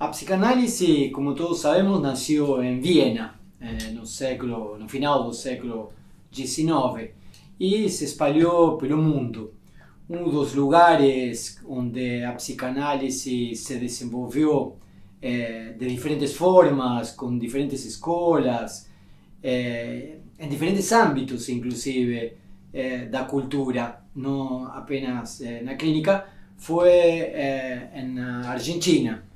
A psicanálise, como todos sabemos, nasceu em Viena, no final do século XIX, e se espalhou pelo mundo. Dos lugares onde a psicanálise se desenvolveu de diferentes formas, com diferentes escolas, em diferentes âmbitos, inclusive, da cultura, não apenas na clínica, foi na Argentina.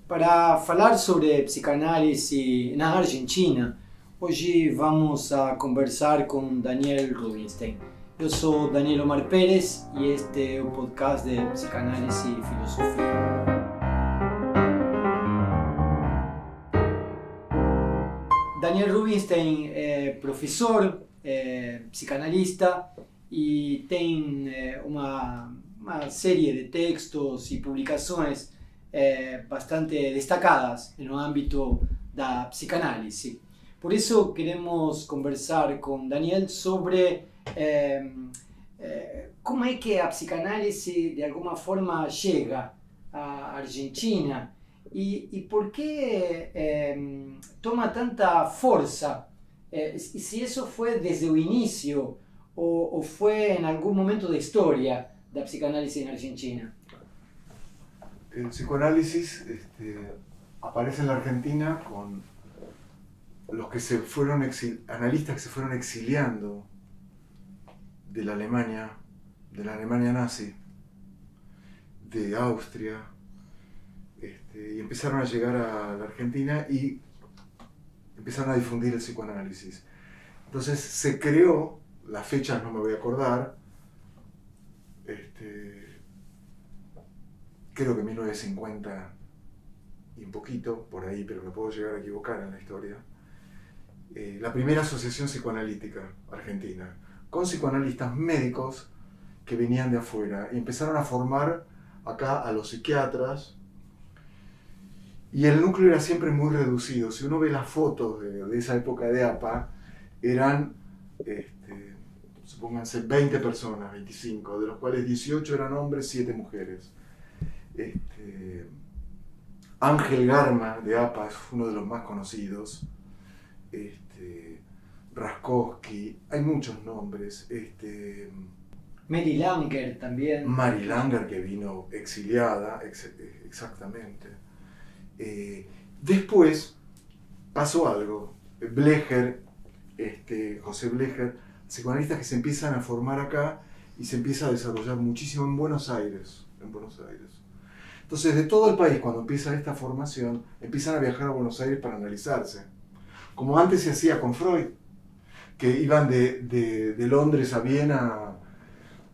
Para falar sobre psicanálise na Argentina, hoje vamos a conversar com Daniel Rubinstein. Eu sou Daniel Omar Pérez e este é o podcast de Psicanálise e Filosofia. Daniel Rubinstein é professor, psicanalista e tem uma série de textos e publicações bastante destacadas no âmbito da psicanálise. Por isso queremos conversar com Daniel sobre como é que a psicanálise de alguma forma chega à Argentina e por que toma tanta força, se isso foi desde o início ou foi em algum momento da história da psicanálise na Argentina. El psicoanálisis aparece en la Argentina con los que se fueron analistas que se fueron exiliando de la Alemania nazi, de Austria, y empezaron a llegar a la Argentina y empezaron a difundir el psicoanálisis. Entonces se creó, las fechas no me voy a acordar, creo que 1950 y un poquito, por ahí, pero me puedo llegar a equivocar en la historia, la primera asociación psicoanalítica argentina, con psicoanalistas médicos que venían de afuera y empezaron a formar acá a los psiquiatras, y el núcleo era siempre muy reducido. Si uno ve las fotos de esa época de APA, eran, supónganse, 20 personas, 25, de los cuales 18 eran hombres, 7 mujeres. Ángel Garma de APA es uno de los más conocidos, Raskowski, hay muchos nombres, Mary Langer también. Mary Langer, que vino exiliada, exactamente. Después pasó algo, Blecher, José Blecher, psicoanalistas que se empiezan a formar acá y se empieza a desarrollar muchísimo en Buenos Aires. Entonces, de todo el país, cuando empieza esta formación, empiezan a viajar a Buenos Aires para analizarse. Como antes se hacía con Freud, que iban de Londres a Viena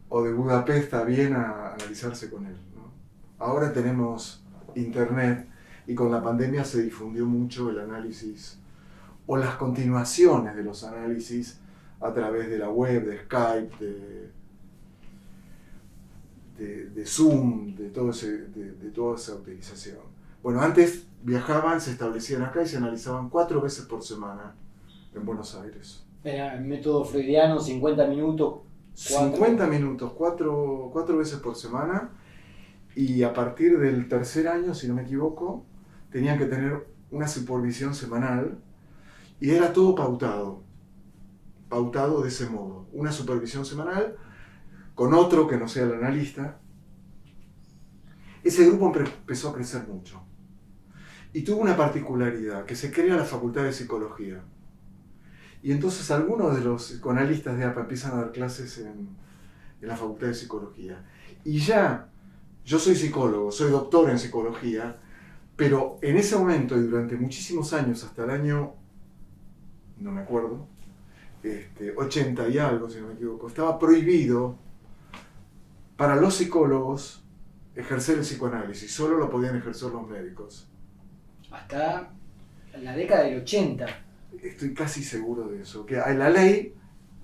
o de Budapest a Viena a analizarse con él, ¿no? Ahora tenemos internet y con la pandemia se difundió mucho el análisis o las continuaciones de los análisis a través de la web, de Skype, de Zoom, de toda esa utilización. Bueno, antes viajaban, se establecían acá y se analizaban 4 veces por semana en Buenos Aires. Era el método freudiano, 50 minutos. 50 minutos, 4 veces por semana, y a partir del tercer año, si no me equivoco, tenían que tener una supervisión semanal y era todo pautado de ese modo, una supervisión semanal con otro que no sea el analista. Ese grupo empezó a crecer mucho y tuvo una particularidad, que se crea la Facultad de Psicología. Y entonces algunos de los psicoanalistas de APA empiezan a dar clases en la Facultad de Psicología. Y ya, yo soy psicólogo, soy doctor en psicología, pero en ese momento y durante muchísimos años, hasta el año, no me acuerdo, 80 y algo, si no me equivoco, estaba prohibido para los psicólogos ejercer el psicoanálisis, solo lo podían ejercer los médicos. Hasta la década del 80. Estoy casi seguro de eso, que la ley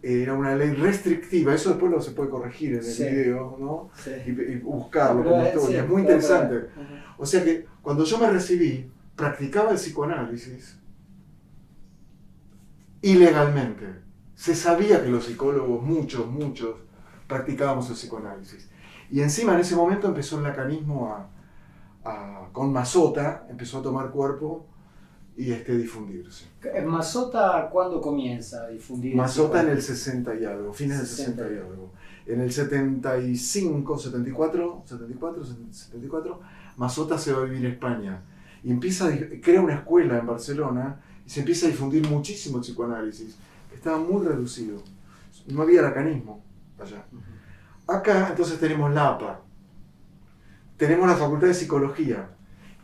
era una ley restrictiva, eso después lo se puede corregir en el video, ¿no? Sí. Y buscarlo como historia, sí, es muy interesante. O sea que cuando yo me recibí, practicaba el psicoanálisis ilegalmente. Se sabía que los psicólogos, muchos, practicábamos el psicoanálisis. Y encima en ese momento empezó el lacanismo con Mazota, empezó a tomar cuerpo y difundirse. ¿Mazota cuándo comienza a difundir? Mazota en el 60 y algo, fines del 60 y algo. En el 75, 74, Mazota se va a vivir a España y crea una escuela en Barcelona y se empieza a difundir muchísimo el psicoanálisis. Estaba muy reducido, no había lacanismo allá. Acá entonces tenemos la APA, tenemos la Facultad de Psicología,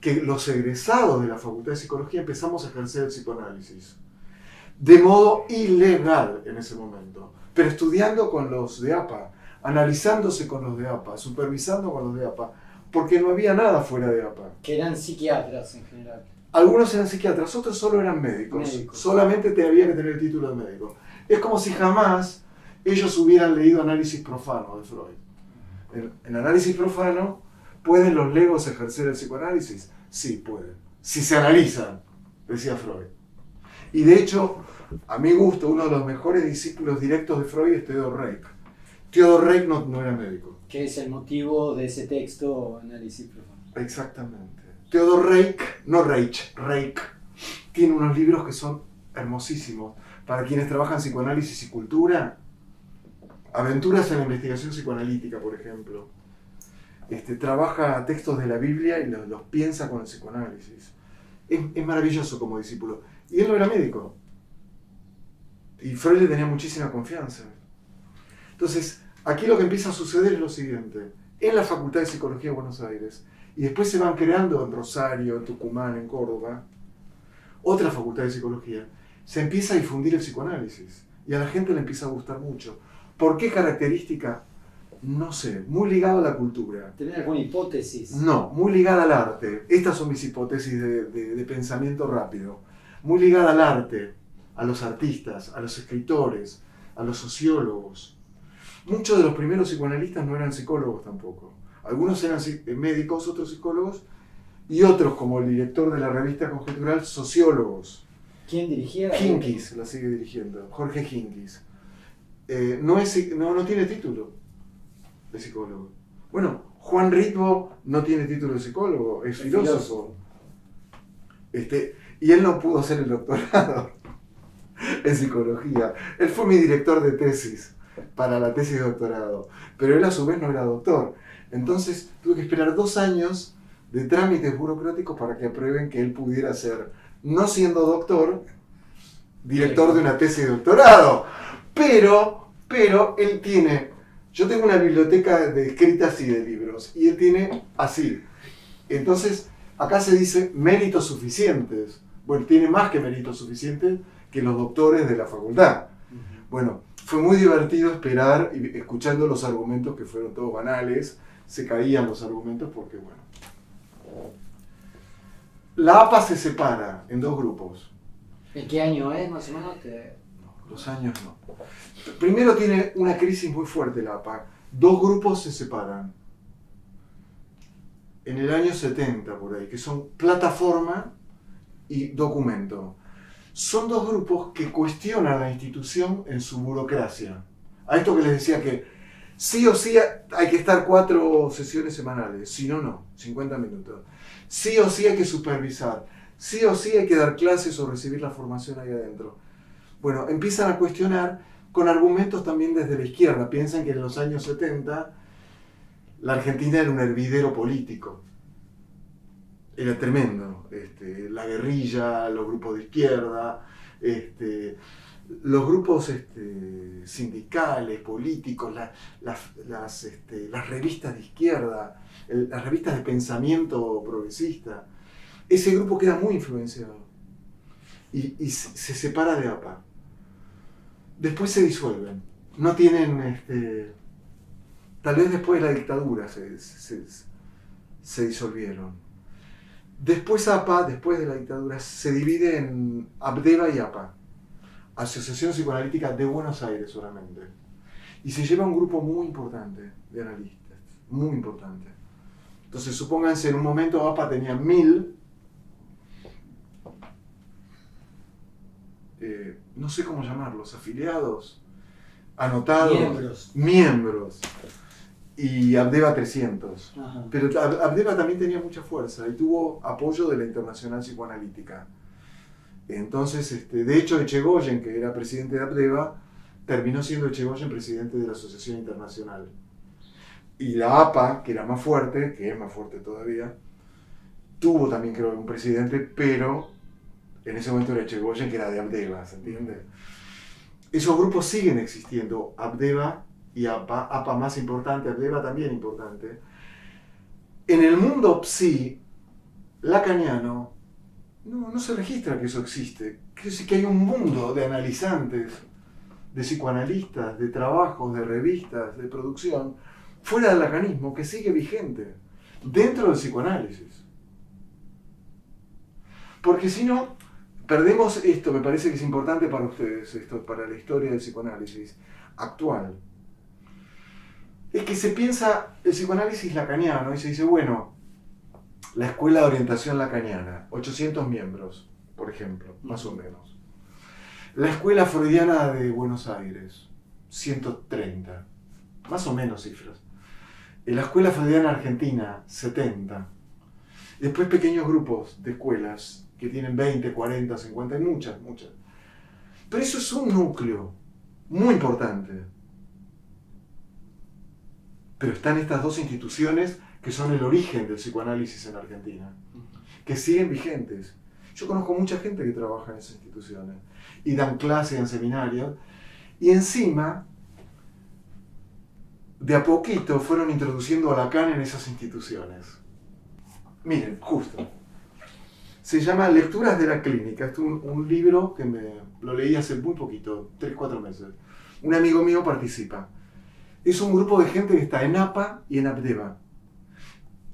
que los egresados de la Facultad de Psicología empezamos a ejercer el psicoanálisis de modo ilegal en ese momento, pero estudiando con los de APA, analizándose con los de APA, supervisando con los de APA, porque no había nada fuera de APA. Que eran psiquiatras en general. Algunos eran psiquiatras, otros solo eran médicos. Solamente había que tener el título de médico. Es como si jamás ellos hubieran leído Análisis Profano de Freud. En Análisis Profano, ¿pueden los legos ejercer el psicoanálisis? Sí, pueden. Si se analizan, decía Freud. Y de hecho, a mi gusto, uno de los mejores discípulos directos de Freud es Theodor Reik. Theodor Reik no era médico. ¿Qué es el motivo de ese texto, Análisis Profano? Exactamente. Theodor Reik, no Reich, Reik, tiene unos libros que son hermosísimos. Para quienes trabajan psicoanálisis y cultura, Aventuras en la investigación psicoanalítica, por ejemplo. Trabaja textos de la Biblia y los piensa con el psicoanálisis. Es maravilloso como discípulo. Y él no era médico. Y Freud le tenía muchísima confianza. Entonces, aquí lo que empieza a suceder es lo siguiente. En la Facultad de Psicología de Buenos Aires, y después se van creando en Rosario, en Tucumán, en Córdoba, otra Facultad de Psicología, se empieza a difundir el psicoanálisis. Y a la gente le empieza a gustar mucho. ¿Por qué característica? No sé, muy ligado a la cultura. ¿Tenés alguna hipótesis? No, muy ligada al arte. Estas son mis hipótesis de pensamiento rápido. Muy ligada al arte, a los artistas, a los escritores, a los sociólogos. Muchos de los primeros psicoanalistas no eran psicólogos tampoco. Algunos eran médicos, otros psicólogos, y otros, como el director de la revista Conjetural, sociólogos. ¿Quién dirigía? Hinkis la sigue dirigiendo, Jorge Hinkis. No tiene título de psicólogo. Bueno, Juan Ritvo no tiene título de psicólogo, es filósofo. Y él no pudo hacer el doctorado en psicología. Él fue mi director de tesis para la tesis de doctorado, pero él a su vez no era doctor. Entonces tuve que esperar 2 años de trámites burocráticos para que aprueben que él pudiera ser, no siendo doctor, director de una tesis de doctorado. Pero él tiene, yo tengo una biblioteca de escritas y de libros, y él tiene así. Entonces, acá se dice méritos suficientes. Bueno, tiene más que méritos suficientes que los doctores de la facultad. Bueno, fue muy divertido esperar, y escuchando los argumentos que fueron todos banales, se caían los argumentos porque, bueno. La APA se separa en 2 grupos. ¿En qué año es, más o menos? Los años no. Primero tiene una crisis muy fuerte la APA. 2 grupos se separan. En el año 70, por ahí, que son Plataforma y Documento. Son 2 grupos que cuestionan la institución en su burocracia. A esto que les decía que sí o sí hay que estar 4 sesiones semanales, si no, no, 50 minutos. Sí o sí hay que supervisar, sí o sí hay que dar clases o recibir la formación ahí adentro. Bueno, empiezan a cuestionar con argumentos también desde la izquierda. Piensan que en los años 70 la Argentina era un hervidero político. Era tremendo. La guerrilla, los grupos de izquierda, los grupos sindicales, políticos, las revistas de izquierda, las revistas de pensamiento progresista. Ese grupo queda muy influenciado y se separa de APA. Después se disuelven. No tienen, tal vez después de la dictadura se disolvieron. Después APA, después de la dictadura, se divide en APDEVA y APA, Asociación Psicoanalítica de Buenos Aires solamente. Y se lleva un grupo muy importante de analistas, muy importante. Entonces, supónganse, en un momento APA tenía 1000, no sé cómo llamarlos, afiliados, anotados, miembros. y Abdeva 300. Ajá. Pero Abdeva también tenía mucha fuerza y tuvo apoyo de la Internacional Psicoanalítica. Entonces, de hecho, Echegoyen, que era presidente de Abdeva, terminó siendo Echegoyen presidente de la Asociación Internacional. Y la APA, que era más fuerte, que es más fuerte todavía, tuvo también, creo, un presidente, pero en ese momento era Echegoyen, que era de Abdeva, ¿se entiende? Esos grupos siguen existiendo, Abdeva y APA más importante, Abdeva también importante. En el mundo psi, lacaniano, no se registra que eso existe. Quiere decir que hay un mundo de analizantes, de psicoanalistas, de trabajos, de revistas, de producción, fuera del lacanismo, que sigue vigente, dentro del psicoanálisis. Porque si no, perdemos esto, me parece que es importante para ustedes, esto, para la historia del psicoanálisis actual. Es que se piensa el psicoanálisis lacaniano y se dice, bueno, la escuela de orientación lacaniana, 800 miembros, por ejemplo, más o menos. La escuela freudiana de Buenos Aires, 130, más o menos cifras. La escuela freudiana argentina, 70. Después pequeños grupos de escuelas que tienen 20, 40, 50, muchas. Pero eso es un núcleo muy importante. Pero están estas dos instituciones que son el origen del psicoanálisis en Argentina, que siguen vigentes. Yo conozco mucha gente que trabaja en esas instituciones y dan clases en seminarios, y encima, de a poquito fueron introduciendo a Lacan en esas instituciones. Miren, justo. Se llama Lecturas de la Clínica. Es un libro que lo leí hace muy poquito, 3-4 meses. Un amigo mío participa. Es un grupo de gente que está en APA y en Abdeva,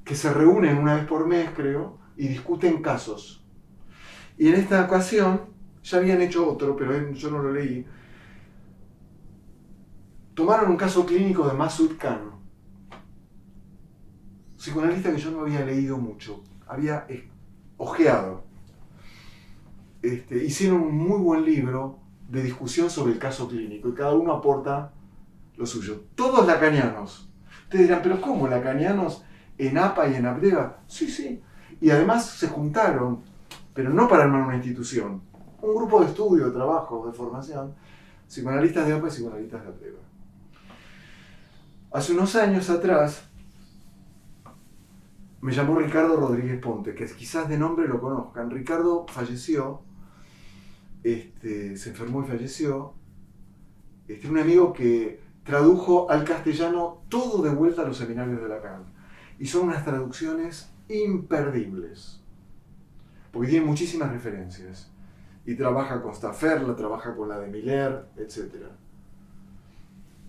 que se reúnen una vez por mes, creo, y discuten casos. Y en esta ocasión, ya habían hecho otro, pero yo no lo leí, tomaron un caso clínico de Masoud Khan, psicoanalista que yo no había leído mucho, había ojeado. Hicieron un muy buen libro de discusión sobre el caso clínico, y cada uno aporta lo suyo. Todos lacanianos. Ustedes dirán, ¿pero cómo lacanianos en APA y en Abdeva? Sí. Y además se juntaron, pero no para armar una institución, un grupo de estudio, de trabajo, de formación, psicoanalistas de APA y psicoanalistas de Abdeva. Hace unos años atrás me llamó Ricardo Rodríguez Ponte, que quizás de nombre lo conozcan. Ricardo falleció, se enfermó y falleció. Un amigo que tradujo al castellano todo de vuelta a los seminarios de Lacan. Y son unas traducciones imperdibles, porque tiene muchísimas referencias. Y trabaja con Stafferla, trabaja con la de Miller, etc.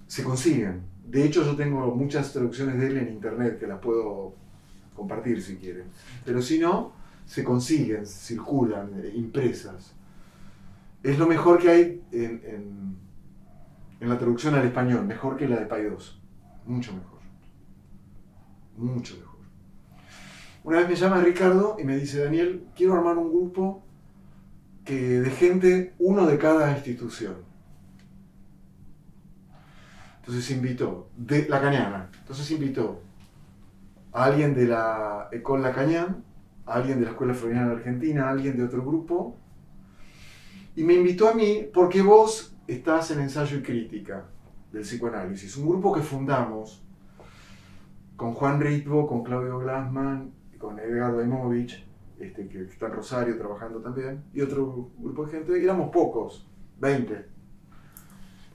Se consiguen. De hecho, yo tengo muchas traducciones de él en internet que las puedo compartir si quieren. Pero si no, se consiguen, circulan, impresas. Es lo mejor que hay en la traducción al español, mejor que la de Paidós. Mucho mejor. Mucho mejor. Una vez me llama Ricardo y me dice, Daniel, quiero armar un grupo de gente, uno de cada institución. Entonces invitó, de lacaniana, a alguien de la École Lacanienne, a alguien de la Escuela Freudiana Argentina, a alguien de otro grupo, y me invitó a mí porque vos estás en Ensayo y Crítica del Psicoanálisis, un grupo que fundamos con Juan Ritvo, con Claudio Glassman, con Edgardo Aimovich, que está en Rosario trabajando también, y otro grupo de gente, y éramos pocos, 20.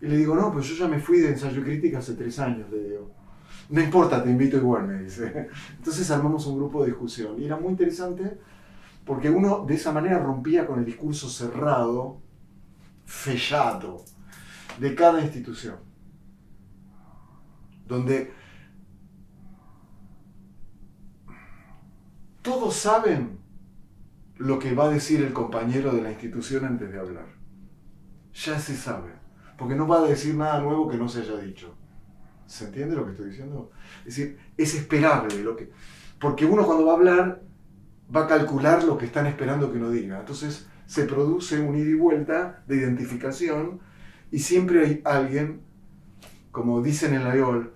Y le digo, no, pues yo ya me fui de Ensayo y Crítica hace 3 años, le digo. No importa, te invito igual, me dice. Entonces armamos un grupo de discusión. Y era muy interesante porque uno de esa manera rompía con el discurso cerrado, fechado, de cada institución. Donde todos saben lo que va a decir el compañero de la institución antes de hablar. Ya se sabe. Porque no va a decir nada nuevo que no se haya dicho. ¿Se entiende lo que estoy diciendo? Es decir, es esperable porque uno cuando va a hablar va a calcular lo que están esperando que uno diga. Entonces se produce un ida y vuelta de identificación y siempre hay alguien, como dicen en la IOL,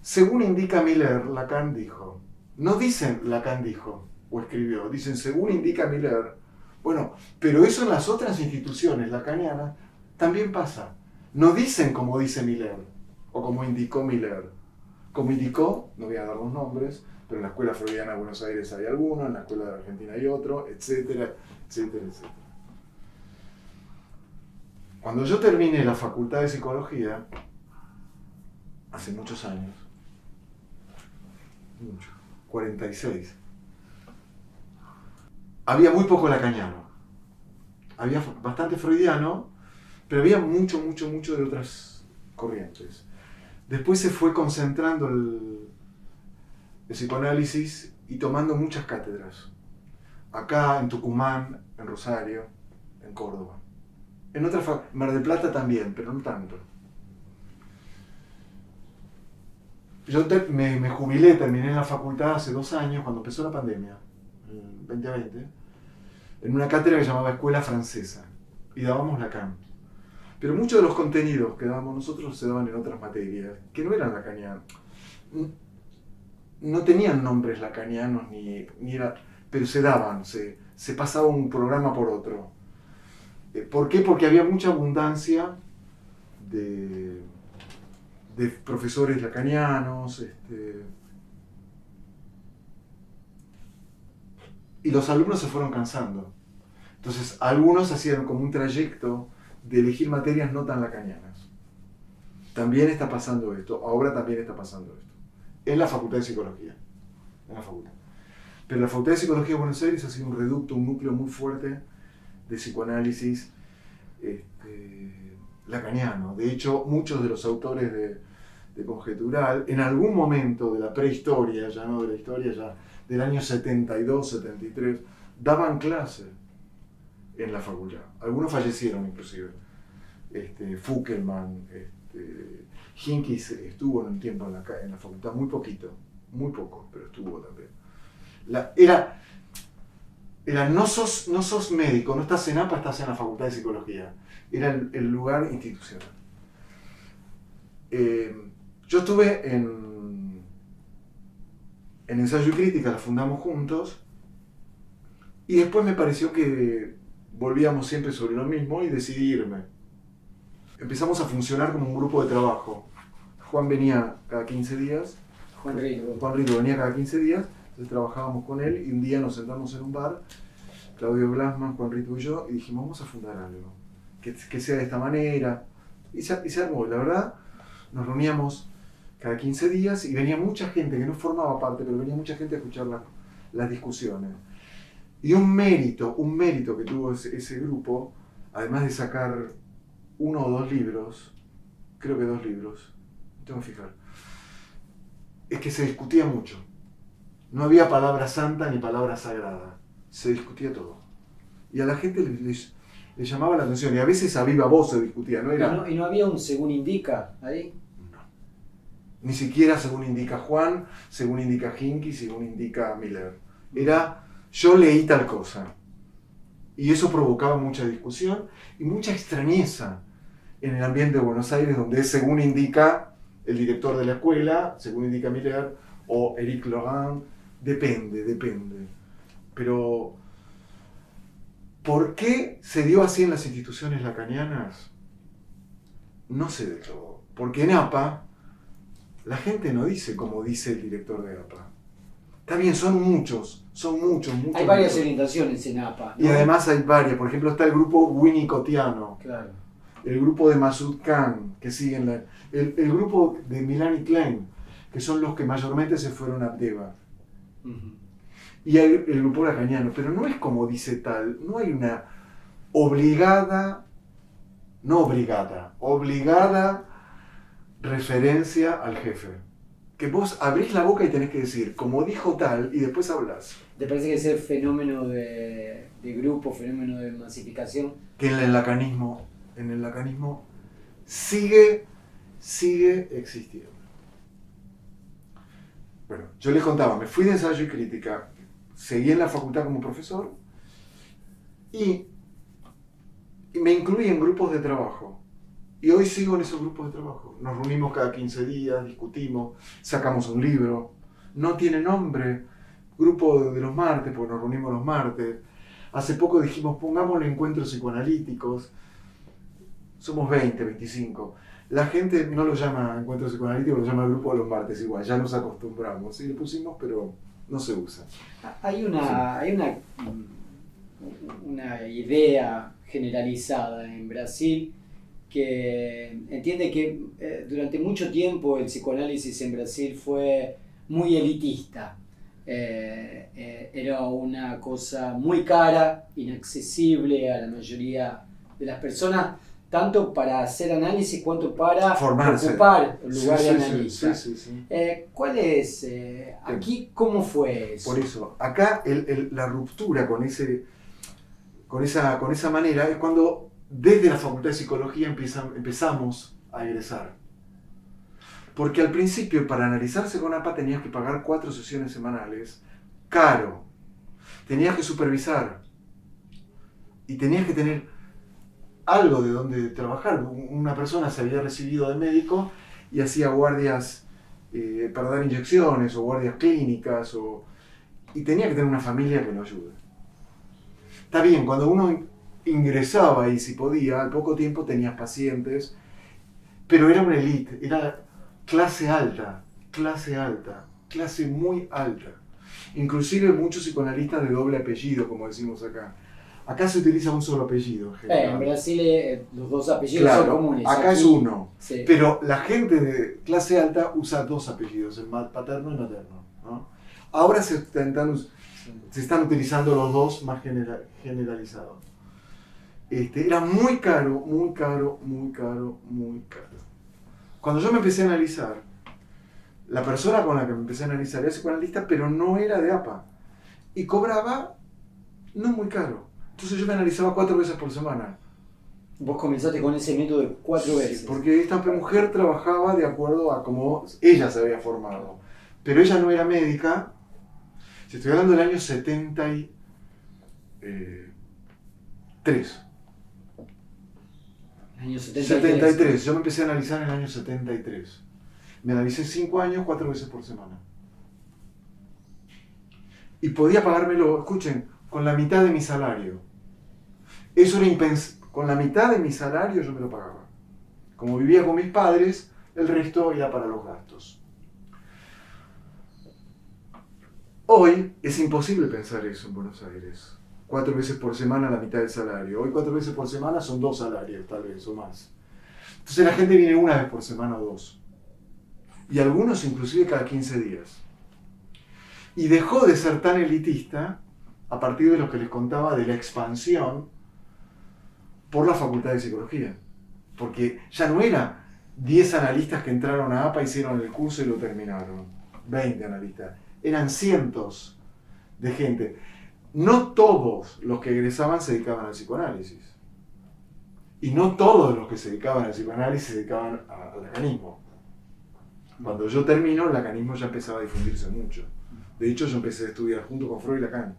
Según indica Miller, Lacan dijo. No dicen Lacan dijo o escribió, dicen según indica Miller. Bueno, pero eso en las otras instituciones lacanianas también pasa. No dicen como dice Miller o como indicó Miller. Como indicó, no voy a dar los nombres, pero en la Escuela Freudiana de Buenos Aires hay alguno, en la Escuela de la Argentina hay otro, etcétera, etcétera, etcétera. Cuando yo terminé la Facultad de Psicología, hace muchos años, 46, había muy poco lacaniano. Había bastante freudiano, pero había mucho de otras corrientes. Después se fue concentrando el psicoanálisis y tomando muchas cátedras. Acá, en Tucumán, en Rosario, en Córdoba. En otras, Mar del Plata también, pero no tanto. Yo me jubilé, terminé la facultad hace 2 años, cuando empezó la pandemia, en 2020, en una cátedra que se llamaba Escuela Francesa, y dábamos Lacan. Pero muchos de los contenidos que dábamos nosotros se daban en otras materias, que no eran lacanianos. No tenían nombres lacanianos, pero se daban, se pasaba un programa por otro. ¿Por qué? Porque había mucha abundancia de profesores lacanianos, y los alumnos se fueron cansando. Entonces, algunos hacían como un trayecto de elegir materias no tan lacanianas. También está pasando esto, ahora también está pasando esto. En la Facultad de Psicología. En la facultad. Pero la Facultad de Psicología de Buenos Aires ha sido un reducto, un núcleo muy fuerte de psicoanálisis lacaniano. De hecho, muchos de los autores de Conjetural, en algún momento de la prehistoria, ya no de la historia, ya del año 72, 73, daban clase en la facultad. Algunos fallecieron inclusive. Fukelman, Hinkis estuvo en un tiempo en la facultad, muy poquito, muy poco, pero estuvo también. Era no sos médico, no estás en APA, estás en la Facultad de Psicología. Era el lugar institucional. Yo estuve en Ensayo y Crítica, la fundamos juntos, y después me pareció que volvíamos siempre sobre lo mismo y decidí irme. Empezamos a funcionar como un grupo de trabajo. Juan venía cada 15 días. Juan Rito venía cada 15 días, entonces trabajábamos con él y un día nos sentamos en un bar, Claudio Glasman, Juan Rito y yo, y dijimos, vamos a fundar algo, que sea de esta manera. Y se armó, la verdad, nos reuníamos cada 15 días y venía mucha gente que no formaba parte, pero venía mucha gente a escuchar las discusiones. Y un mérito que tuvo ese grupo, además de sacar 1 o 2 libros, creo que 2 libros, tengo que fijar, es que se discutía mucho. No había palabra santa ni palabra sagrada, se discutía todo. Y a la gente le llamaba la atención, y a veces a viva voz se discutía, ¿no? ¿Y no había un según indica ahí? No. Ni siquiera según indica Juan, según indica Hinky, según indica Miller. Era, yo leí tal cosa. Y eso provocaba mucha discusión y mucha extrañeza en el ambiente de Buenos Aires, donde es según indica el director de la escuela, según indica Miller, o Éric Laurent, depende. Pero, ¿por qué se dio así en las instituciones lacanianas? No sé de todo. Porque en APA, la gente no dice como dice el director de APA. Está bien, son muchos. Hay varias orientaciones en APA, ¿no? Y además hay varias. Por ejemplo, está el grupo winnicottiano. Claro. El grupo de Masud Khan, que siguen el grupo de Milani Klein, que son los que mayormente se fueron a Abdeva. Uh-huh. Y hay el grupo lacaniano, pero no es como dice tal, no hay una obligada referencia al jefe. Que vos abrís la boca y tenés que decir, como dijo tal, y después hablas. ¿Te parece que ese fenómeno de grupo, fenómeno de masificación? Que en el lacanismo sigue existiendo. Bueno, yo les contaba, me fui de Ensayo y Crítica, seguí en la facultad como profesor y me incluí en grupos de trabajo Y hoy sigo en esos grupos de trabajo. Nos reunimos cada 15 días, discutimos, sacamos un libro. No tiene nombre, grupo de los martes, porque nos reunimos los martes. Hace poco dijimos, pongámosle encuentros psicoanalíticos. Somos 20, 25. La gente no lo llama encuentros psicoanalíticos, lo llama grupo de los martes igual, ya nos acostumbramos. Sí, le pusimos, pero no se usa. Hay una idea generalizada en Brasil que entiende que durante mucho tiempo el psicoanálisis en Brasil fue muy elitista. Era una cosa muy cara, inaccesible a la mayoría de las personas, tanto para hacer análisis cuanto para formarse, ocupar el lugar de analista. Sí. ¿Cuál es, aquí, cómo fue eso? Por eso, acá la ruptura con esa manera es cuando desde la Facultad de Psicología empezamos a egresar. Porque al principio, para analizarse con APA, tenías que pagar 4 sesiones semanales, caro. Tenías que supervisar. Y tenías que tener algo de donde trabajar. Una persona se había recibido de médico y hacía guardias para dar inyecciones o guardias clínicas. Y tenía que tener una familia que lo ayude. Está bien, cuando uno ingresaba y si podía, al poco tiempo tenías pacientes, pero era una élite, era clase alta, clase muy alta. Inclusive muchos psicoanalistas de doble apellido, como decimos acá. Acá se utiliza un solo apellido. En Brasil los dos apellidos son comunes. Acá aquí, es uno. Sí. Pero la gente de clase alta usa 2 apellidos, el paterno y materno, ¿no? Ahora se están utilizando los dos más generalizados. Era muy caro. Cuando yo me empecé a analizar, la persona con la que me empecé a analizar era psicoanalista, pero no era de APA. Y cobraba no muy caro. Entonces yo me analizaba 4 veces por semana. Vos comenzaste con ese método de 4 veces. Sí, porque esta mujer trabajaba de acuerdo a cómo ella se había formado. Pero ella no era médica. Si estoy hablando del año 73. Año 73. 73. Yo me empecé a analizar en el año 73. Me analicé 5 años, 4 veces por semana. Y podía pagármelo, escuchen, con la mitad de mi salario. Eso era impensable. Con la mitad de mi salario yo me lo pagaba. Como vivía con mis padres, el resto era para los gastos. Hoy es imposible pensar eso en Buenos Aires. 4 veces por semana la mitad del salario. Hoy 4 veces por semana son 2 salarios, tal vez, o más. Entonces la gente viene 1 vez por semana o 2. Y algunos inclusive cada 15 días. Y dejó de ser tan elitista a partir de lo que les contaba de la expansión por la Facultad de Psicología. Porque ya no era 10 analistas que entraron a APA, hicieron el curso y lo terminaron. 20 analistas. Eran cientos de gente. No todos los que egresaban se dedicaban al psicoanálisis. Y no todos los que se dedicaban al psicoanálisis se dedicaban al lacanismo. Cuando yo termino, el lacanismo ya empezaba a difundirse mucho. De hecho, yo empecé a estudiar junto con Freud y Lacan,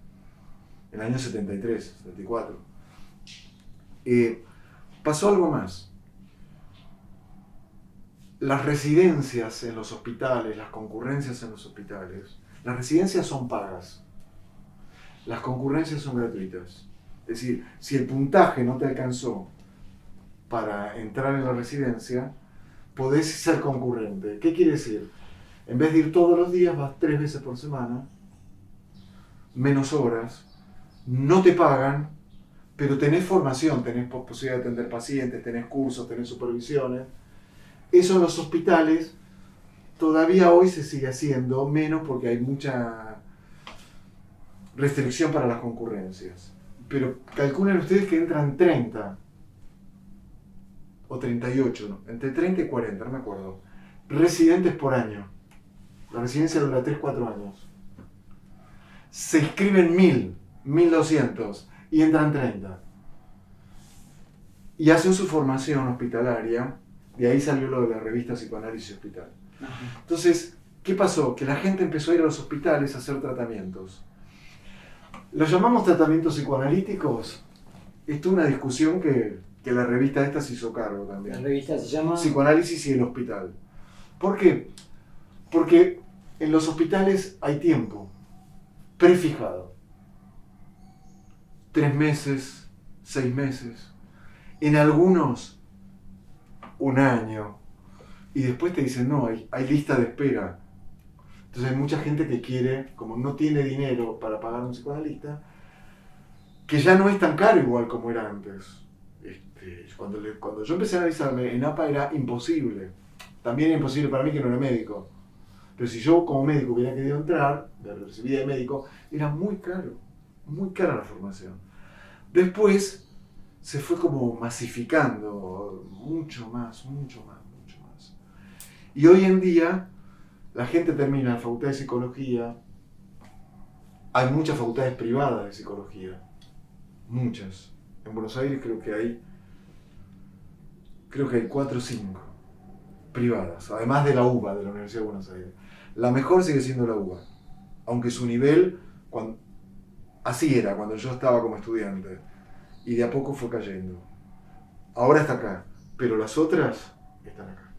en el año 73, 74. Pasó algo más. Las residencias en los hospitales, las concurrencias en los hospitales, las residencias son pagas. Las concurrencias son gratuitas. Es decir, si el puntaje no te alcanzó para entrar en la residencia, podés ser concurrente. ¿Qué quiere decir? En vez de ir todos los días, vas 3 veces por semana, menos horas, no te pagan, pero tenés formación, tenés posibilidad de atender pacientes, tenés cursos, tenés supervisiones. Eso en los hospitales todavía hoy se sigue haciendo, menos porque hay mucha restricción para las concurrencias. Pero calculen ustedes que entran 30 o 38, ¿no? Entre 30 y 40, no me acuerdo, residentes por año. La residencia dura 3-4 años. Se inscriben 1000, 1200 y entran 30. Y hacen su formación hospitalaria. De ahí salió lo de la revista Psicoanálisis Hospital. Entonces, ¿qué pasó? Que la gente empezó a ir a los hospitales a hacer tratamientos. ¿Los llamamos tratamientos psicoanalíticos? Esto es una discusión que que la revista esta se hizo cargo también. La revista se llama Psicoanálisis y el hospital. ¿Por qué? Porque en los hospitales hay tiempo prefijado. 3 meses, 6 meses, en algunos 1 año. Y después te dicen, no, hay lista de espera. Entonces hay mucha gente que quiere, como no tiene dinero para pagar a un psicoanalista, que ya no es tan caro igual como era antes. Cuando yo empecé a analizarme en APA era imposible. También era imposible para mí que no era médico. Pero si yo como médico hubiera querido entrar, me recibí de médico, era muy cara la formación. Después se fue como masificando mucho más. Y hoy en día la gente termina la facultad de psicología, hay muchas facultades privadas de psicología, muchas. En Buenos Aires creo que hay 4 o 5 privadas, además de la UBA, de la Universidad de Buenos Aires. La mejor sigue siendo la UBA, aunque su nivel, así era cuando yo estaba como estudiante, y de a poco fue cayendo. Ahora está acá, pero las otras están acá.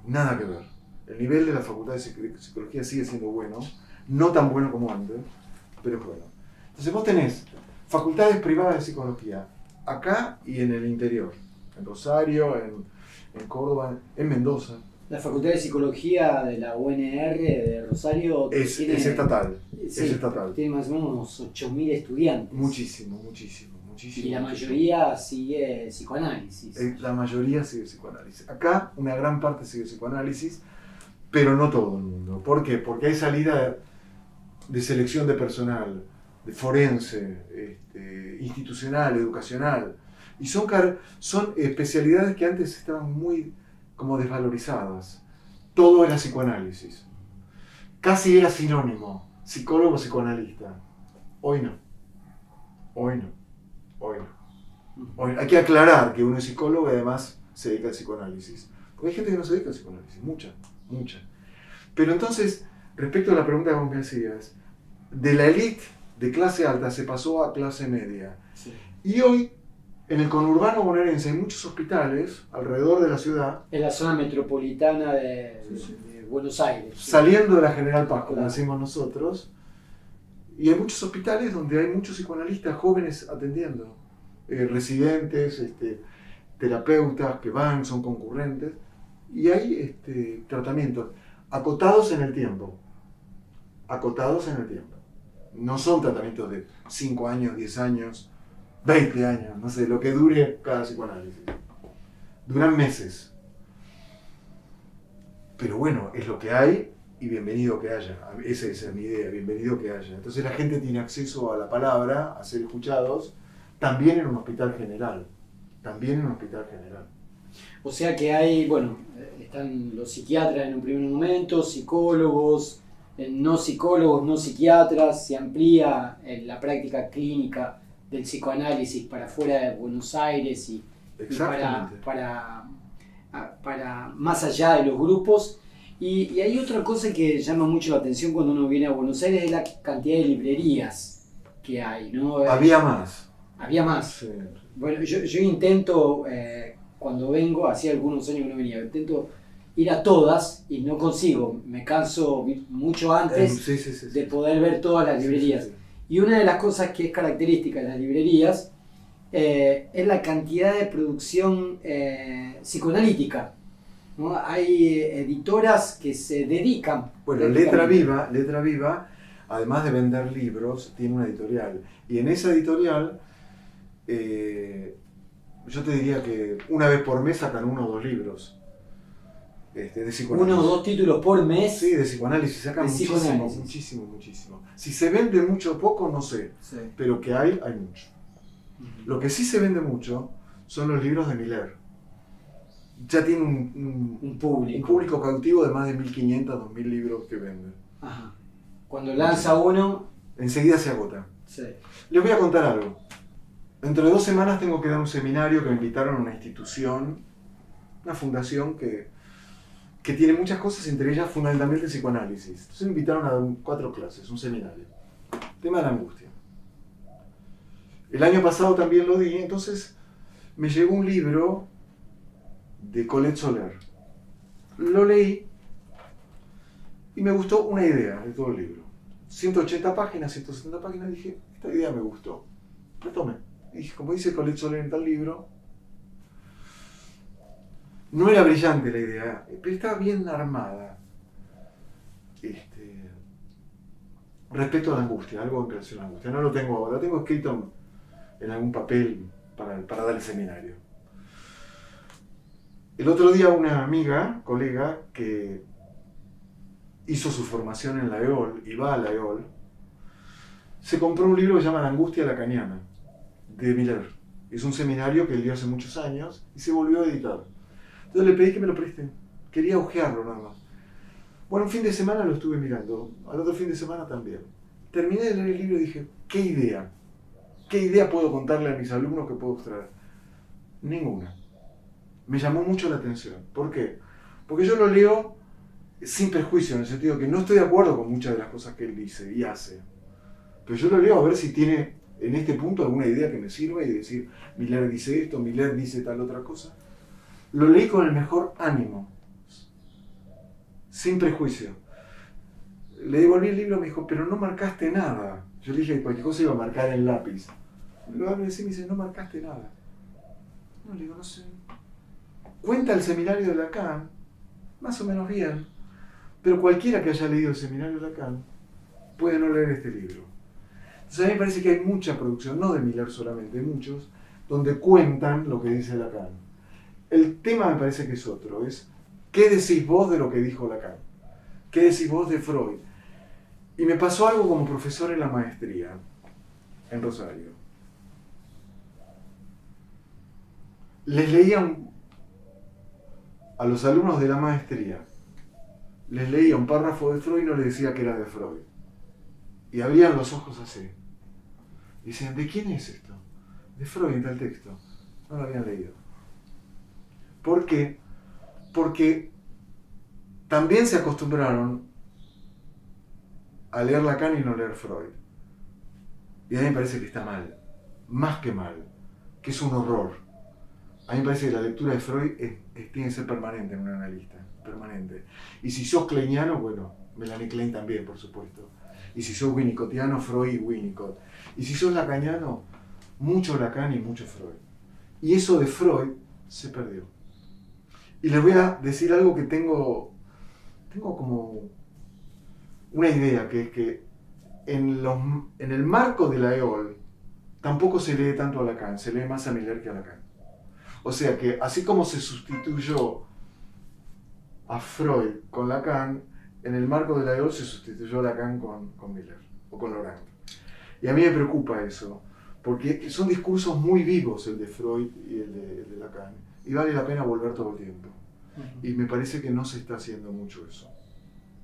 Nada que ver. El nivel de la facultad de psicología sigue siendo bueno, no tan bueno como antes, pero es bueno. Entonces vos tenés facultades privadas de psicología, acá y en el interior, en Rosario, en Córdoba, en Mendoza. La Facultad de Psicología de la UNR de Rosario es estatal. Sí, es estatal. Tiene más o menos unos 8.000 estudiantes. Muchísimo. Y la mayoría sigue psicoanálisis. La mayoría sigue psicoanálisis. Acá una gran parte sigue psicoanálisis, pero no todo el mundo. ¿Por qué? Porque hay salida de selección de personal, de forense, institucional, educacional. Y son especialidades que antes estaban muy como desvalorizadas. Todo era psicoanálisis. Casi era sinónimo, psicólogo, psicoanalista. Hoy no. Hay que aclarar que uno es psicólogo y además se dedica al psicoanálisis. Porque hay gente que no se dedica al psicoanálisis, mucha. Pero entonces, respecto a la pregunta que vos me hacías, de la élite de clase alta se pasó a clase media. Sí. Y hoy, en el conurbano bonaerense hay muchos hospitales alrededor de la ciudad. En la zona metropolitana de Buenos Aires. Saliendo de la General Paz, como Claro. decimos nosotros. Y hay muchos hospitales donde hay muchos psicoanalistas jóvenes atendiendo. Residentes, terapeutas que son concurrentes. Y hay tratamientos acotados en el tiempo. No son tratamientos de 5 años, 10 años, 20 años, no sé, lo que dure cada psicoanálisis. Duran meses. Pero bueno, es lo que hay y bienvenido que haya. Esa es mi idea, bienvenido que haya. Entonces la gente tiene acceso a la palabra, a ser escuchados, también en un hospital general. O sea que hay, están los psiquiatras en un primer momento, psicólogos, no psicólogos, no psiquiatras, se amplía la práctica clínica del psicoanálisis para fuera de Buenos Aires y para más allá de los grupos. Y hay otra cosa que llama mucho la atención cuando uno viene a Buenos Aires, es la cantidad de librerías que hay, ¿no? Había más. Sí. Bueno, yo intento, cuando vengo, hacía algunos años que no venía, intento ir a todas y no consigo, me canso mucho antes de poder ver todas las librerías. Sí. Y una de las cosas que es característica de las librerías es la cantidad de producción psicoanalítica, ¿no? Hay editoras que se dedican. Bueno, Letra Viva, además de vender libros, tiene una editorial. Y en esa editorial, yo te diría que una vez por mes sacan 1 o 2 libros de psicoanálisis. 1 o 2 títulos por mes. Sí, de psicoanálisis, sacan muchísimo. Si se vende mucho o poco, no sé, sí. Pero que hay mucho. Lo que sí se vende mucho son los libros de Miller. Ya tiene un público cautivo de más de 1.500, 2.000 libros que vende. Ajá. Cuando lanza uno, enseguida se agota. Sí. Les voy a contar algo. Dentro de 2 semanas tengo que dar un seminario que me invitaron a una institución, una fundación que tiene muchas cosas, entre ellas fundamentalmente el psicoanálisis. Entonces me invitaron a dar 4 clases, un seminario. Tema de la angustia. El año pasado también lo di, entonces me llegó un libro de Colette Soler. Lo leí y me gustó una idea de todo el libro. 180 páginas, 170 páginas, dije, esta idea me gustó. Retomé. Dije, como dice Colette Soler en tal libro, no era brillante la idea, pero estaba bien armada. Respecto a la angustia, algo en relación a la angustia. No lo tengo ahora, lo tengo escrito en algún papel para dar el seminario. El otro día una amiga, colega, que hizo su formación en la EOL y va a la EOL, se compró un libro que se llama La angustia lacaniana, de Miller. Es un seminario que él dio hace muchos años y se volvió a editar. Entonces le pedí que me lo presten. Quería hojearlo nada más. Bueno, un fin de semana lo estuve mirando, al otro fin de semana también. Terminé de leer el libro y dije, ¿qué idea? ¿Qué idea puedo contarle a mis alumnos que puedo extraer? Ninguna. Me llamó mucho la atención. ¿Por qué? Porque yo lo leo sin prejuicio, en el sentido que no estoy de acuerdo con muchas de las cosas que él dice y hace. Pero yo lo leo a ver si tiene en este punto alguna idea que me sirva y decir, Miller dice esto, Miller dice tal otra cosa. Lo leí con el mejor ánimo, sin prejuicio. Le devolví el libro, me dijo, pero no marcaste nada. Yo le dije que cualquier cosa iba a marcar en lápiz. Luego me dice, no marcaste nada. No, le digo, no sé. Cuenta el seminario de Lacan, más o menos bien, pero cualquiera que haya leído el seminario de Lacan puede no leer este libro. Entonces a mí me parece que hay mucha producción, no de Miller solamente, de muchos, donde cuentan lo que dice Lacan. El tema me parece que es otro, es ¿qué decís vos de lo que dijo Lacan? ¿Qué decís vos de Freud? Y me pasó algo como profesor en la maestría, en Rosario. Les leía a los alumnos de la maestría, les leía un párrafo de Freud y no les decía que era de Freud. Y abrían los ojos así. Y decían, ¿de quién es esto? De Freud en tal texto. No lo habían leído. ¿Por qué? Porque también se acostumbraron a leer Lacan y no leer Freud. Y a mí me parece que está mal, más que mal, que es un horror. A mí me parece que la lectura de Freud tiene que ser permanente en un analista, permanente. Y si sos kleiniano, bueno, Melanie Klein también, por supuesto. Y si sos winnicottiano, Freud y Winnicott. Y si sos lacaniano, mucho Lacan y mucho Freud. Y eso de Freud se perdió. Y les voy a decir algo que tengo como una idea, que es que en el marco de la EOL tampoco se lee tanto a Lacan, se lee más a Miller que a Lacan. O sea que así como se sustituyó a Freud con Lacan, en el marco de la EOL se sustituyó a Lacan con Miller o con Laurent. Y a mí me preocupa eso, porque son discursos muy vivos el de Freud y el de Lacan, y vale la pena volver todo el tiempo. Y me parece que no se está haciendo mucho eso.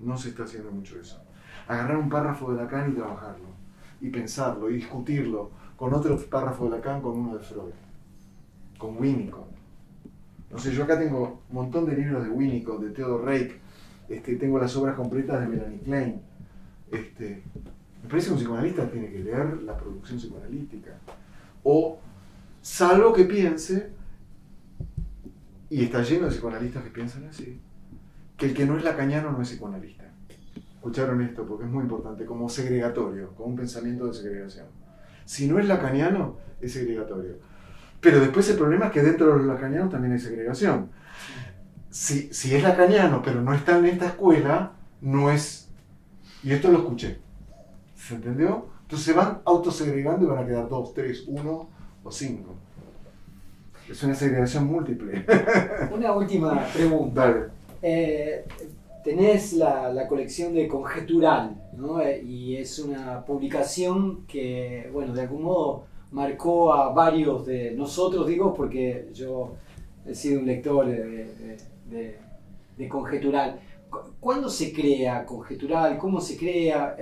No se está haciendo mucho eso. Agarrar un párrafo de Lacan y trabajarlo, y pensarlo, y discutirlo con otro párrafo de Lacan, con uno de Freud, con Winnicott. No sé, yo acá tengo un montón de libros de Winnicott, de Theodor Reik, tengo las obras completas de Melanie Klein. Me parece que un psicoanalista tiene que leer la producción psicoanalítica. O, salvo que piense, y está lleno de psicoanalistas que piensan así, que el que no es lacaniano no es psicoanalista. Escucharon esto porque es muy importante, como segregatorio, como un pensamiento de segregación. Si no es lacaniano, es segregatorio. Pero después el problema es que dentro de los lacanianos también hay segregación. Si es lacaniano, pero no está en esta escuela, no es... Y esto lo escuché. ¿Se entendió? Entonces se van autosegregando y van a quedar 2, 3, 1 o 5. Es una segregación múltiple. Una última pregunta. Dale. Tenés la colección de Conjetural, ¿no? Y es una publicación que, bueno, de algún modo marcó a varios de nosotros, digo, porque yo he sido un lector de Conjetural. ¿Cuándo se crea Conjetural? ¿Cómo se crea?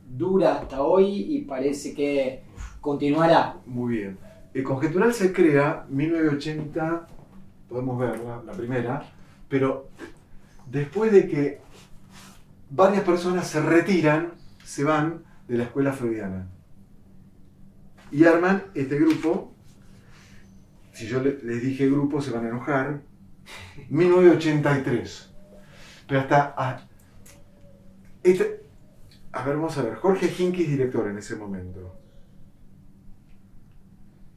Dura hasta hoy y parece que continuará. Muy bien. El Conjetural se crea en 1980, podemos verla, la primera, pero después de que varias personas se retiran, se van de la escuela freudiana y arman este grupo si yo les dije grupo se van a enojar, 1983. Pero a ver, vamos a ver, Jorge Hinckley, director en ese momento.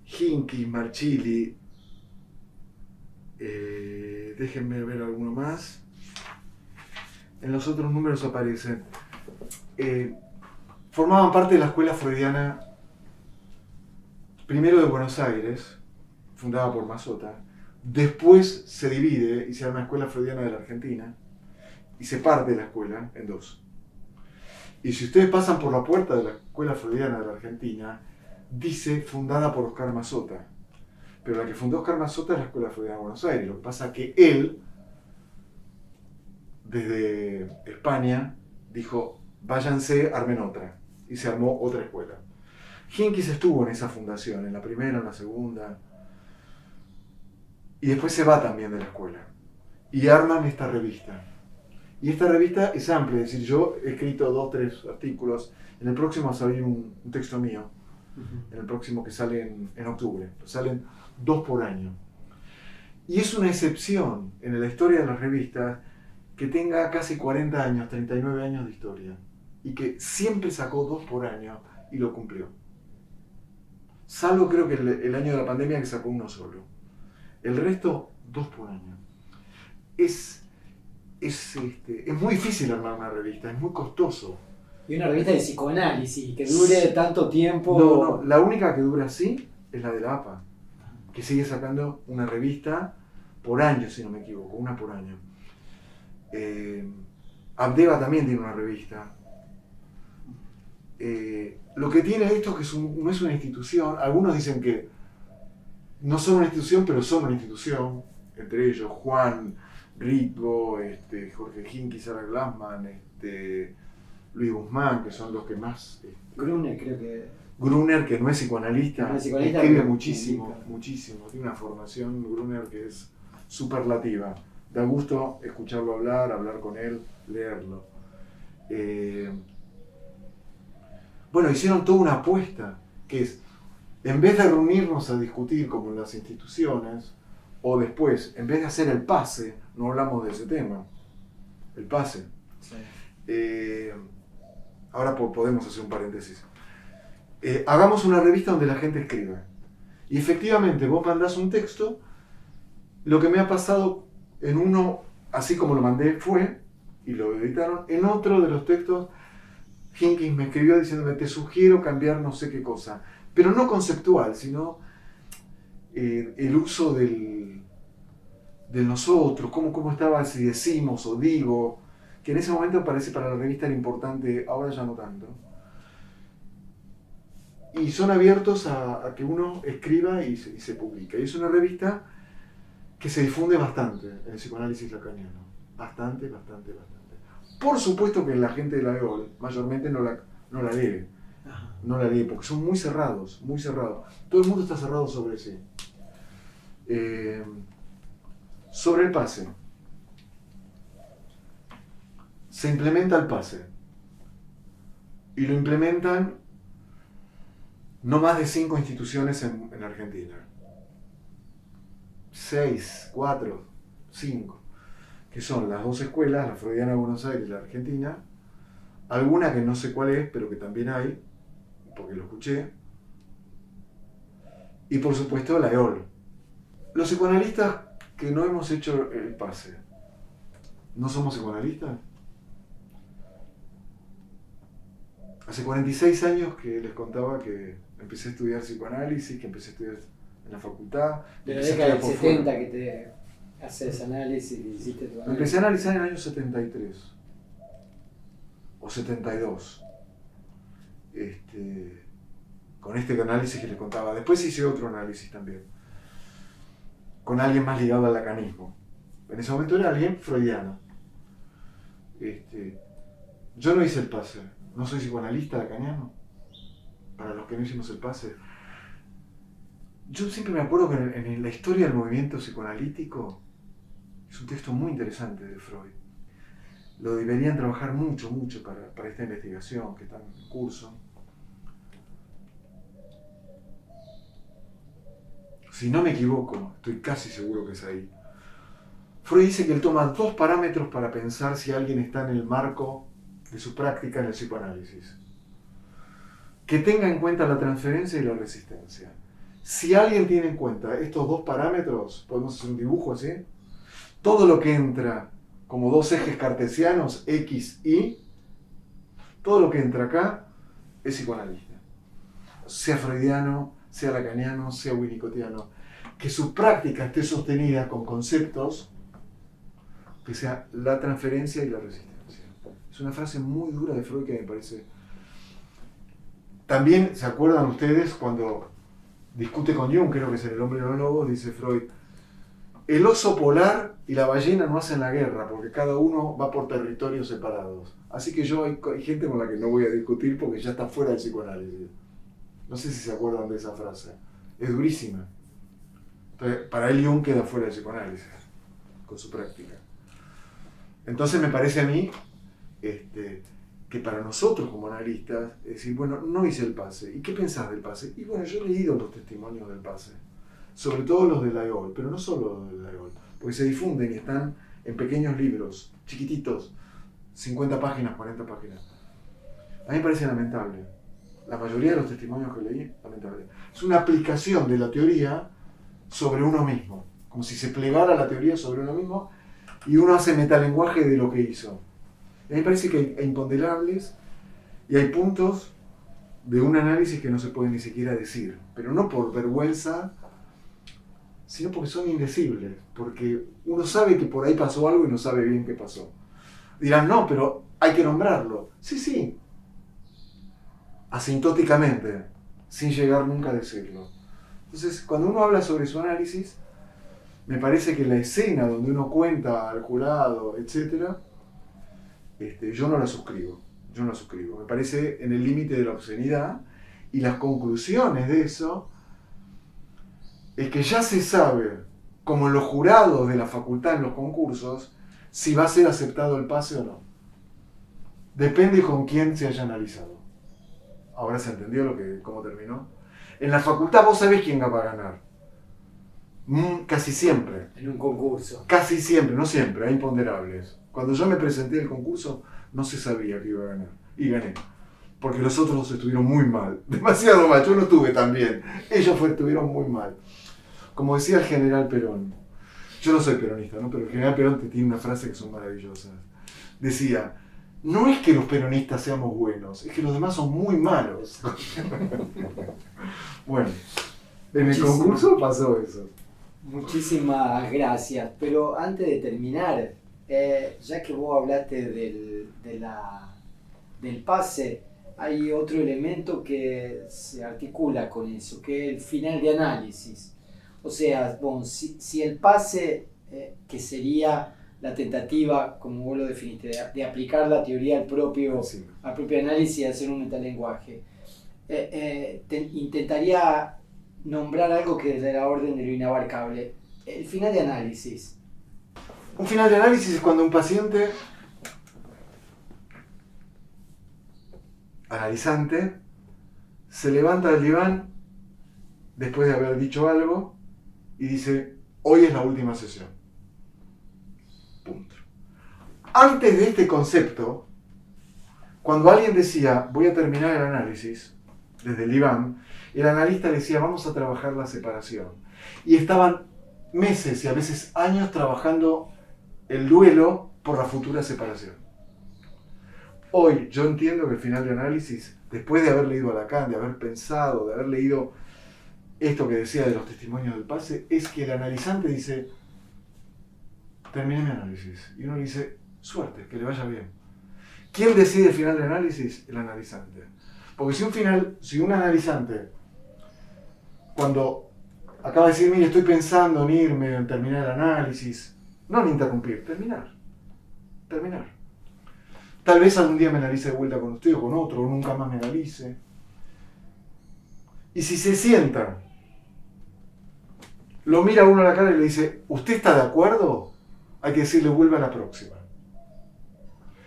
Hinckley, Marchilli, déjenme ver alguno más. En los otros números aparecen. Formaban parte de la escuela freudiana, primero de Buenos Aires, fundada por Mazzotta. Después se divide y se llama Escuela Freudiana de la Argentina y se parte la escuela en dos. Y si ustedes pasan por la puerta de la Escuela Freudiana de la Argentina, dice fundada por Oscar Mazzotta. Pero la que fundó Oscar Mazzotta es la Escuela Freudiana de Buenos Aires. Lo que pasa es que él, desde España, dijo, váyanse, armen otra. Y se armó otra escuela. Hinckley estuvo en esa fundación, en la primera, en la segunda. Y después se va también de la escuela. Y arman esta revista. Y esta revista es amplia, es decir, yo he escrito 2 o 3 artículos. En el próximo va a salir un texto mío. En el próximo que sale en octubre. Salen 2 por año. Y es una excepción en la historia de las revistas que tenga casi 40 años, 39 años de historia. Y que siempre sacó 2 por año y lo cumplió. Salvo creo que el año de la pandemia que sacó 1 solo. El resto, 2 por año. Es muy difícil armar una revista, es muy costoso. Y una revista de psicoanálisis que dure tanto tiempo. No, la única que dura así es la de la APA, que sigue sacando una revista por año, si no me equivoco, una por año. Abdeva también tiene una revista. Lo que tiene esto es que no es una institución. Algunos dicen que no son una institución, pero son una institución. Entre ellos Juan Ritgo, Jorge Hinckley, Sarah Glassman, Luis Guzmán, que son los que más... Gruner, creo que... Gruner, que no es psicoanalista, no es psicoanalista, escribe muchísimo. Tiene una formación, Gruner, que es superlativa. Da gusto escucharlo hablar con él, leerlo. Bueno, hicieron toda una apuesta, que es, en vez de reunirnos a discutir como en las instituciones, o después, en vez de hacer el pase, no hablamos de ese tema, el pase. Sí. Ahora podemos hacer un paréntesis. Hagamos una revista donde la gente escriba. Y efectivamente, vos mandás un texto, lo que me ha pasado en uno, así como lo mandé, fue, y lo editaron, en otro de los textos, Hinckley me escribió diciéndome, te sugiero cambiar no sé qué cosa, pero no conceptual, sino el uso del nosotros, cómo estaba si decimos o digo, que en ese momento parece para la revista era importante, ahora ya no tanto. Y son abiertos a que uno escriba y se publica. Y es una revista que se difunde bastante en el psicoanálisis lacaniano. Bastante. Por supuesto que la gente de la EOL mayormente no la lee. No la lee porque son muy cerrados. Todo el mundo está cerrado sobre sí. Sobre el pase. Se implementa el pase. Y lo implementan no más de 5 instituciones en Argentina. 6, 4, 5. Que son las 2 escuelas, la Freudiana de Buenos Aires y la Argentina. Alguna que no sé cuál es, pero que también hay, porque lo escuché. Y por supuesto la EOL. Los psicoanalistas que no hemos hecho el pase, ¿no somos psicoanalistas? Hace 46 años que les contaba que empecé a estudiar psicoanálisis, que empecé a estudiar en la facultad. De la década del 70 que te haces análisis y hiciste tu análisis. Empecé a analizar en el año 73 o 72. Con este análisis que les contaba. Después hice otro análisis también, con alguien más ligado al lacanismo. En ese momento era alguien freudiano. Yo no hice el pase. No soy psicoanalista lacaniano. Para los que no hicimos el pase. Yo siempre me acuerdo que en la historia del movimiento psicoanalítico es un texto muy interesante de Freud. Lo deberían trabajar mucho para esta investigación que está en curso. si no me equivoco, estoy casi seguro que es ahí, Freud dice que él toma 2 parámetros para pensar si alguien está en el marco de su práctica en el psicoanálisis. Que tenga en cuenta la transferencia y la resistencia. Si alguien tiene en cuenta estos 2 parámetros, podemos hacer un dibujo así, todo lo que entra como 2 ejes cartesianos, X, Y, todo lo que entra acá es psicoanalista. Sea freudiano, sea lacaniano, sea winnicottiano. Que su práctica esté sostenida con conceptos que sea la transferencia y la resistencia. Es una frase muy dura de Freud que me parece... También, ¿se acuerdan ustedes cuando discute con Jung, creo que es en El hombre y los lobos, dice Freud, el oso polar y la ballena no hacen la guerra porque cada uno va por territorios separados. Así que hay gente con la que no voy a discutir porque ya está fuera del psicoanálisis. No sé si se acuerdan de esa frase. Es durísima. Entonces, para él Jung queda fuera del psicoanálisis con su práctica. Entonces me parece a mí que para nosotros como analistas, es decir, bueno, no hice el pase. ¿Y qué pensás del pase? Y bueno, yo he leído los testimonios del pase, sobre todo los de Laigol, pero no solo los de Laigol, porque se difunden y están en pequeños libros, chiquititos, 50 páginas, 40 páginas. A mí me parece lamentable. La mayoría de los testimonios que leí, lamentable. Es una aplicación de la teoría sobre uno mismo, como si se plegara la teoría sobre uno mismo y uno hace metalenguaje de lo que hizo. A mí me parece que hay imponderables y hay puntos de un análisis que no se pueden ni siquiera decir, pero no por vergüenza, sino porque son indecibles, porque uno sabe que por ahí pasó algo y no sabe bien qué pasó. Dirán, no, pero hay que nombrarlo. Sí, sí, asintóticamente, sin llegar nunca a decirlo. Entonces, cuando uno habla sobre su análisis, me parece que la escena donde uno cuenta al jurado, etc., yo no la suscribo. Me parece en el límite de la obscenidad, y las conclusiones de eso es que ya se sabe, como en los jurados de la facultad en los concursos, si va a ser aceptado el pase o no. Depende con quién se haya analizado. ¿Ahora se entendió cómo terminó? En la facultad vos sabés quién va a ganar. Casi siempre. En un concurso. Casi siempre, no siempre, hay imponderables. Cuando yo me presenté al concurso, no se sabía que iba a ganar. Y gané. Porque los otros dos estuvieron muy mal. Demasiado mal. Yo no estuve tan bien. Ellos estuvieron muy mal. Como decía el general Perón. Yo no soy peronista, ¿no? Pero el general Perón tiene una frase que son maravillosas. Decía, no es que los peronistas seamos buenos, es que los demás son muy malos. Bueno, en el concurso pasó eso. Muchísimas gracias, pero antes de terminar, ya que vos hablaste del pase, hay otro elemento que se articula con eso, que es el final de análisis. O sea, bueno, si el pase, que sería la tentativa, como vos lo definiste, de aplicar la teoría al propio análisis y hacer un metalenguaje, intentaría nombrar algo que es de la orden de lo inabarcable. El final de análisis. Un final de análisis es cuando un paciente analizante se levanta del diván después de haber dicho algo y dice, hoy es la última sesión. Punto. Antes de este concepto, cuando alguien decía, voy a terminar el análisis, desde el diván, el analista decía, vamos a trabajar la separación. Y estaban meses y a veces años trabajando el duelo por la futura separación. Hoy yo entiendo que el final de análisis, después de haber leído a Lacan, de haber pensado, de haber leído esto que decía de los testimonios del pase, es que el analizante dice, terminé mi análisis. Y uno le dice, suerte, que le vaya bien. ¿Quién decide el final de análisis? El analizante. Porque si un analizante, cuando acaba de decir, mire, estoy pensando en irme, en terminar el análisis, no en interrumpir, terminar. Tal vez algún día me analice de vuelta con usted o con otro, o nunca más me analice. Y si se sienta, lo mira a uno a la cara y le dice, ¿usted está de acuerdo? Hay que decirle, vuelva a la próxima.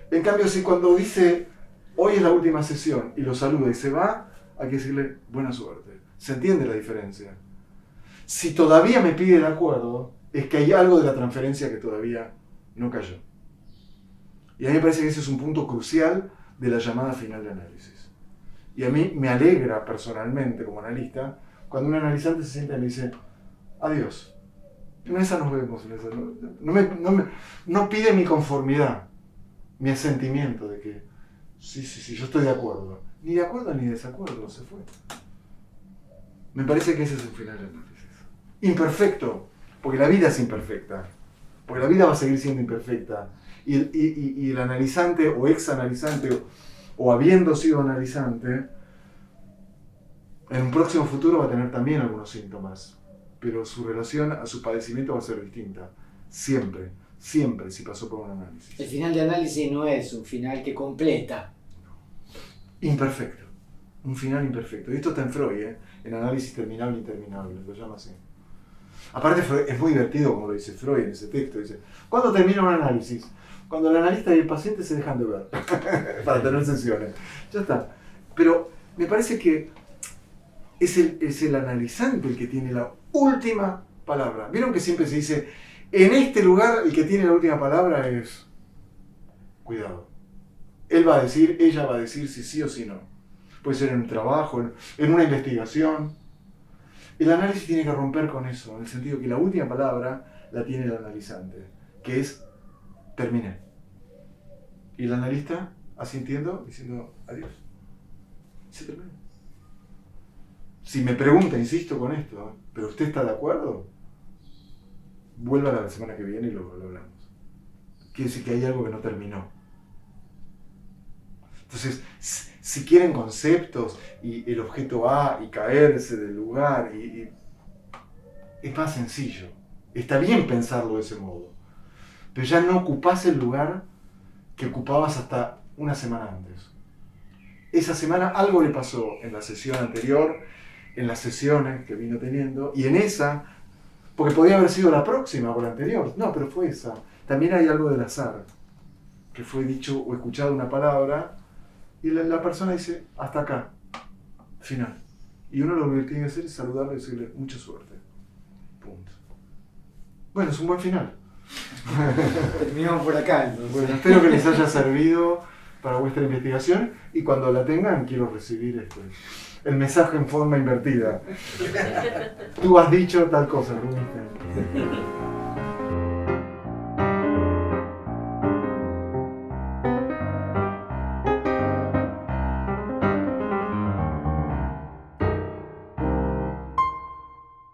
En cambio, si cuando dice, hoy es la última sesión, y lo saluda y se va, hay que decirle, buena suerte. ¿Se entiende la diferencia? Si todavía me pide el acuerdo, es que hay algo de la transferencia que todavía no cayó. Y a mí me parece que ese es un punto crucial de la llamada final de análisis. Y a mí me alegra personalmente, como analista, cuando un analizante se sienta y me dice, adiós. En esa nos vemos. En esa, no pide mi conformidad, mi asentimiento de que, sí, yo estoy de acuerdo. Ni de acuerdo ni de desacuerdo, se fue. Me parece que ese es el final de análisis. Imperfecto, porque la vida es imperfecta. Porque la vida va a seguir siendo imperfecta. Y el analizante o ex analizante o habiendo sido analizante, en un próximo futuro va a tener también algunos síntomas, pero su relación a su padecimiento va a ser distinta. Siempre, si pasó por un análisis. El final de análisis no es un final que completa. Imperfecto. Un final imperfecto. Y esto está en Freud, en análisis terminable e interminable, lo llama así. Aparte es muy divertido como lo dice Freud en ese texto. Dice, ¿cuándo termina un análisis? Cuando el analista y el paciente se dejan de ver para tener sesiones. Ya está. Pero me parece que es el analizante el que tiene la última palabra. ¿Vieron que siempre se dice, en este lugar el que tiene la última palabra es cuidado? Él va a decir, ella va a decir si sí o si no. Puede ser en un trabajo, en una investigación. El análisis tiene que romper con eso, en el sentido que la última palabra la tiene el analizante, que es terminé. Y el analista asintiendo, diciendo adiós. Se terminó. Si me pregunta, insisto con esto, ¿pero usted está de acuerdo? Vuelva la semana que viene y lo hablamos. Quiere decir que hay algo que no terminó. Entonces, si quieren conceptos y el objeto A y caerse del lugar, es más sencillo. Está bien pensarlo de ese modo. Pero ya no ocupás el lugar que ocupabas hasta una semana antes. Esa semana algo le pasó en la sesión anterior, en las sesiones que vino teniendo, y en esa, porque podía haber sido la próxima o la anterior, no, pero fue esa. También hay algo del azar, que fue dicho o escuchado una palabra, y la persona dice, hasta acá, final. Y uno lo que tiene que hacer es saludarle y decirle, mucha suerte. Punto. Bueno, es un buen final. Terminamos por acá, entonces. Bueno, espero que les haya servido para vuestra investigación y cuando la tengan quiero recibir el mensaje en forma invertida. Tú has dicho tal cosa, Rubén.